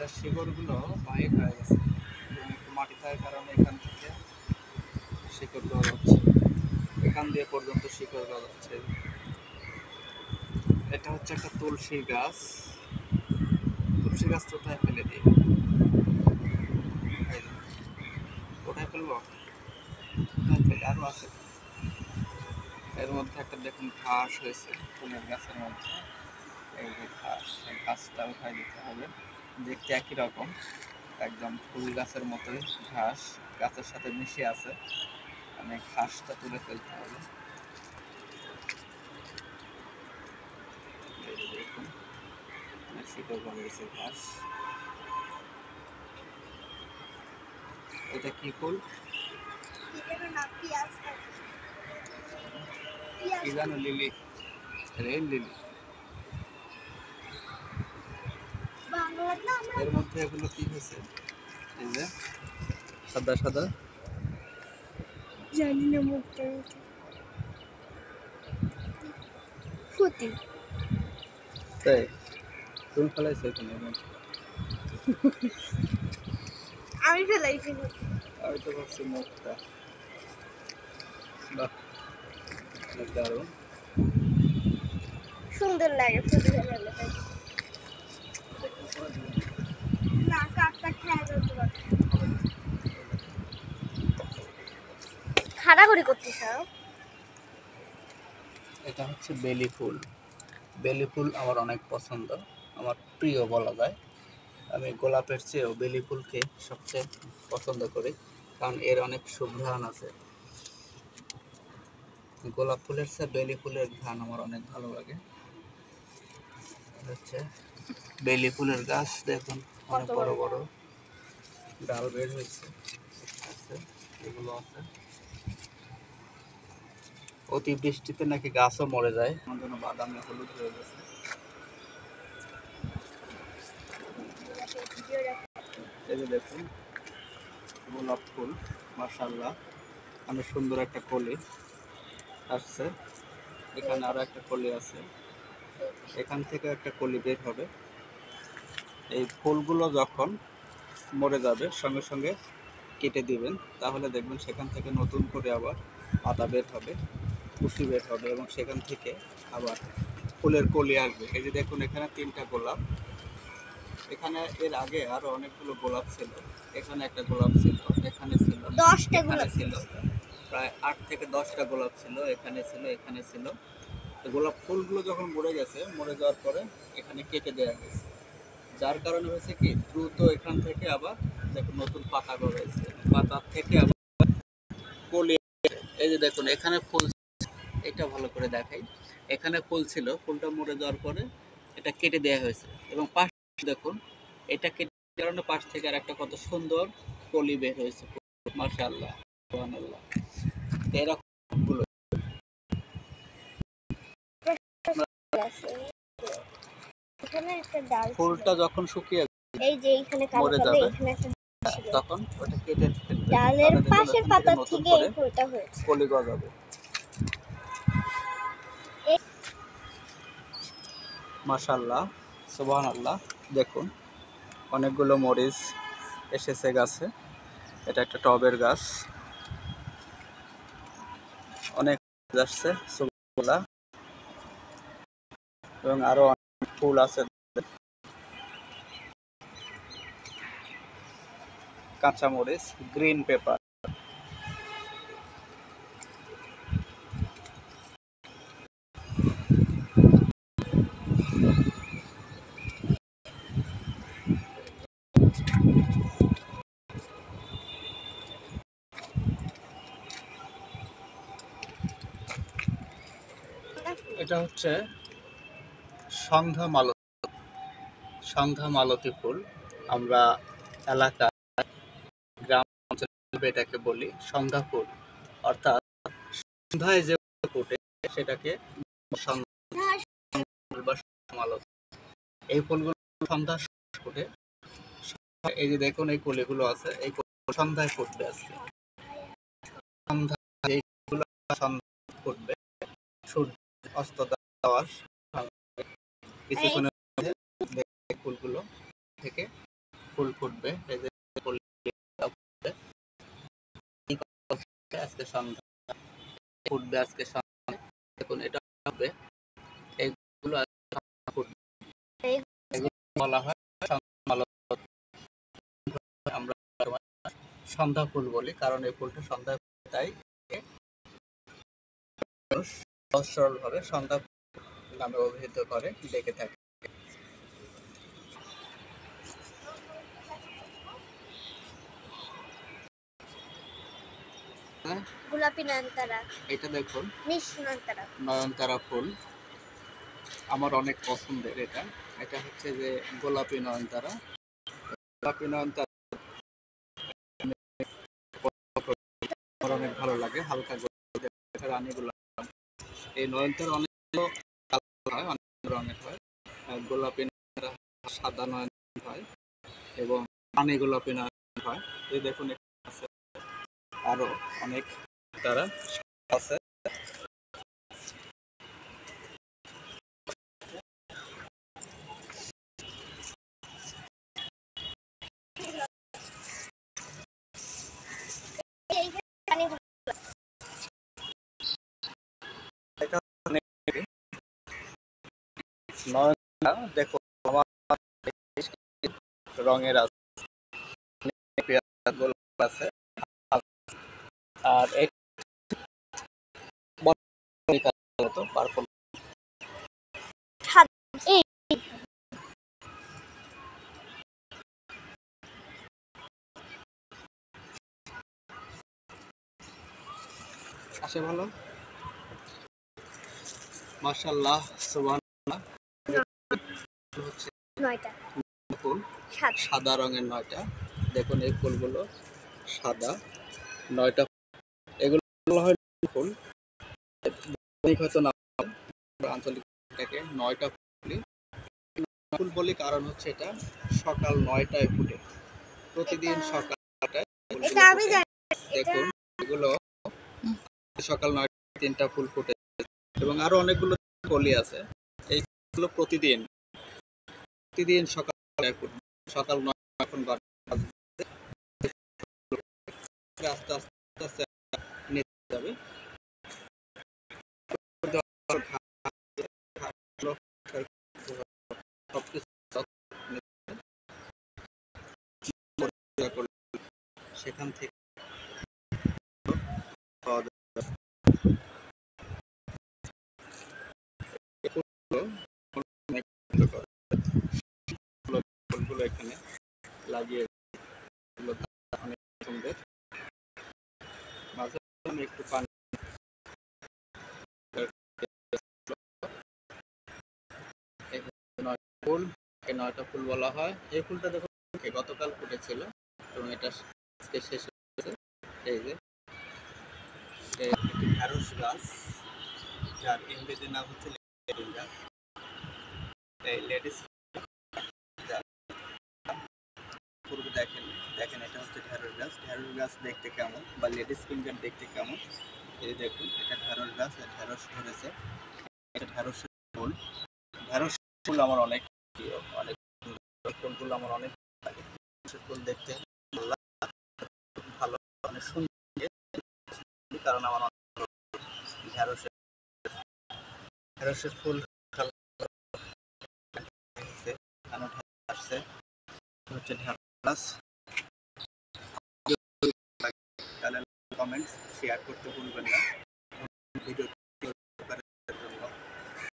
এটা শিকড়গুলো বাইর হয়ে গেছে এবং একটু মাটি থাকার কারণে এখান থেকে শিকড় গজাচ্ছে, এখান দিয়ে পর্যন্ত শিকড় গজাচ্ছে। এটা হচ্ছে একটা তুলসী গাছ। তুলসী গাছ কোথায় ফেলে দিই, কোথায় ফেলবো, কোথায় ফেলে আরো আছে। এর মধ্যে একটা দেখুন ঘাস হয়েছে ফুলের গাছের মধ্যে, এই যে ঘাস, এই ঘাসটা উঠাই দিতে হবে। দেখতে একই রকম, একদম ফুল গাছের মতোই ঘাস গাছের সাথে মিশে আছে, মানে ঘাসটা তুলে ফেলতে হবে। এই যে দেখুন শিকড় গজাইছে ঘাস। এটা কি ফুল, কি জানো, লিলি, রেল লিলি। এর মধ্যে এগুলো কি হয়েছে, এই যে সাদা সাদা, জানি না মুখটা ফুটি। তাই তুমি ফেলাইছো এখানে? আমি ফেলাইছি। আমি তো ভাবছি মুখটা। বাহ, অনেক দারুণ, সুন্দর লাগে ফুল ফেলালে। না কাকটা খেয়ে যেতে পারে। খাড়াখড়ি করতেছ। এটা হচ্ছে বেলি ফুল। বেলি ফুল আমার অনেক পছন্দ, আমার প্রিয় বলা যায়। আমি গোলাপের চেয়েও বেলি ফুলকে সবচেয়ে পছন্দ করি, কারণ এর অনেক সুঘ্রাণ আছে। গোলাপ ফুলের চেয়ে বেলি ফুলের ঘ্রাণ আমার অনেক ভালো লাগে। হচ্ছে বেলি ফুলের গাছ দেখুন, অনেক বড় বড় ডাল বের হয়েছে, এগুলো আছে। অতিবৃষ্টিতে নাকি গাছও মরে যায়, আমার জন্য বাদামি হলুদ হয়ে গেছে। এই যে দেখুন গোলাপ ফুল, মাশাআল্লাহ অনেক সুন্দর একটা কলি আসছে। এখানে আরো একটা কলি আছে, এখান থেকে একটা কলি বের হবে। এই ফুলগুলো যখন মরে যাবে সঙ্গে সঙ্গে কেটে দিবেন, তাহলে দেখবেন সেখান থেকে নতুন করে আবার পাতা বের হবে, কুশি বের হবে এবং সেখান থেকে আবার ফুলের কলি আসবে। এই যে দেখুন এখানে 3টা গোলাপ, এখানে এর আগে আরো অনেকগুলো গোলাপ ছিল। এখানে একটা গোলাপ ছিল, এখানে ছিল 10টা এখানে গোলাপ ছিল, প্রায় 8 থেকে 10টা গোলাপ ছিল, এখানে ছিল, এখানে ছিল। তো গোলাপ ফুলগুলো যখন মরে গেছে, মরে যাওয়ার পরে এখানে কেটে দেওয়া হয়েছে, যার কারণে হয়েছে কি দ্রুত এখান থেকে আবার দেখুন নতুন পাতা গজাইছে, পাতা থেকে আবার কলি। এই যে দেখুন এখানে ফুল, এটা ভালো করে দেখাই, এখানে ফুল ছিল, ফুলটা মরে যাওয়ার পরে এটা কেটে দেওয়া হয়েছে এবং পাশ দেখুন এটা কেটে কারণে পাশ থেকে আর একটা কত সুন্দর কলি বের হয়েছে। মাশাআল্লাহ, সুবহানাল্লাহ। এরকম ফুলগুলো এখানে একটা ডাল ছিল। ফুলটা যখন শুকিয়ে এই যে এখানে কালো মরে কালো যাবে, এখানে একটা ছিল। তখন ওটা কেটে ফেলবে, ডালের তাহলে পাশের দেখবেন পাতা নতুন থেকে করে এই ফুলটা হয়েছে। কলি গজাবে। মাশাআল্লাহ, সুবহানাল্লাহ। দেখুন অনেকগুলো মরিচ এসেছে গাছে, এটা একটা টবের গাছ, অনেক আসছে সুবহানাল্লাহ, এবং আরো অনেক ফুল আছে। কাঁচা মরিচ, গ্রিন পেপার। এটা হচ্ছে সন্ধ্যা মালতী, সন্ধ্যা মালতী ফুল। আমরা এলাকা গ্রাম অঞ্চলে এটাকে বলি সন্ধ্যা ফুল, অর্থাৎ সন্ধ্যায় যে ফুটে সেটাকে সন্ধ্যা ফুল বা সন্ধ্যা মালতী। এই ফুলগুলো সন্ধ্যা ফুটে। এই যে দেখুন এই কলিগুলো আছে, এই সন্ধ্যায় ফুটবে আজকে, সন্ধ্যা এইগুলো সন্ধ্যা ফুটবে, সূর্য অস্ত যাওয়ার কিছুক্ষণের মধ্যে ফুলগুলো থেকে ফুল ফুটবে। এই যে ফুল ফুটবে। আজকে সন্ধ্যা ফুটবে, আজকে সন্ধ্যা দেখুন এটা হবে। এইগুলো ফুটবে, এগুলো বলা হয় আমরা সন্ধ্যা ফুল বলি, কারণ এই ফুলটা সন্ধ্যা তাই মানুষ সহজ সরল ভাবে সন্ধ্যা ফুল নামে অভিহিত করে ডেকে থাকে। গোলাপি নয়নতারা, এটা দেখুন নয়নতারা। নয়নতারা ফুল আমার অনেক পছন্দের। এটা এটা হচ্ছে যে গোলাপি নয়নতারা। গোলাপি নয়নতারা আমার অনেক ভালো লাগে, হালকা গোলাপি, রানী গোলাপ। এই নয়নতারা অনেক কালার হয়, অনেক রঙের হয়। গোলাপি নয়নতারা, সাদা নয়নতারা হয় এবং রানী গোলাপি নয়নতারা হয়। এই দেখুন এখানে আছে আরো অনেক তারা আছে। এইখানে নয়নতারা দেখো আমার রঙের আছে, গোলাপ আছে, আর পার্পল। এই আসে ভালো, মাশাআল্লাহ, সুবহানাল্লাহ। হচ্ছে 9টা ফুল সাদা রঙের 9টা। দেখুন এই ফুলগুলো সাদা 9টা। এগুলো বলা হয় ফুল, হয়তো না আঞ্চলিক এটাকে 9টা ফুল বলি, কারণ হচ্ছে এটা সকাল 9টায় ফুটে, প্রতিদিন সকাল 9টায় এটা আমি জানি। দেখুন এগুলো সকাল 9টায় 3টা ফুল ফুটে এবং আরো অনেকগুলো কলি আছে। এইগুলো প্রতিদিন প্রতিদিন সকাল 9টায় ফুটবে। সকাল 9 এখন বাজে, আস্তে আস্তে আস্তে নিতে যাবে। সেখান থেকে পাওয়া যায়। ফুলগুলো এখানে লাগিয়ে অনেক সুন্দর। মাঝে আমি একটু পানি ফুল, এই 9টা ফুল বলা হয়। এই ফুলটা দেখুন গতকাল ফুটেছিল এবং এটা আজকে শেষ হয়েছে। এই যে একটি ঢ্যাঁড়স গাছ, যার ইংরেজি নাম হচ্ছে লেডিস। এই লেডিস পূর্বে দেখেন, দেখেন এটা হচ্ছে ঢ্যাঁড়স গাছ। ঢ্যাঁড়স গাছ দেখতে কেমন বা লেডিস ফিঙ্গার দেখতে কেমন, এই দেখুন এটা ঢ্যাঁড়স গাছ, ঢ্যাঁড়স ধরেছে। এটা ঢ্যাঁড়সের ফুল। ঢ্যাঁড়স ফুল আমার অনেক প্রিয়, অনেক ফুলগুলো আমার অনেক ভালো লাগে। ঢ্যাঁড়সের ফুল দেখতে ভালো, অনেক সুন্দর, কারণ আমার অনেক ঢ্যাঁড়সের ঢ্যাঁড়সের ফুল আসছে হচ্ছে ঢ্যাঁড়স। তাহলে কমেন্টস শেয়ার করতে ভুলবেন না।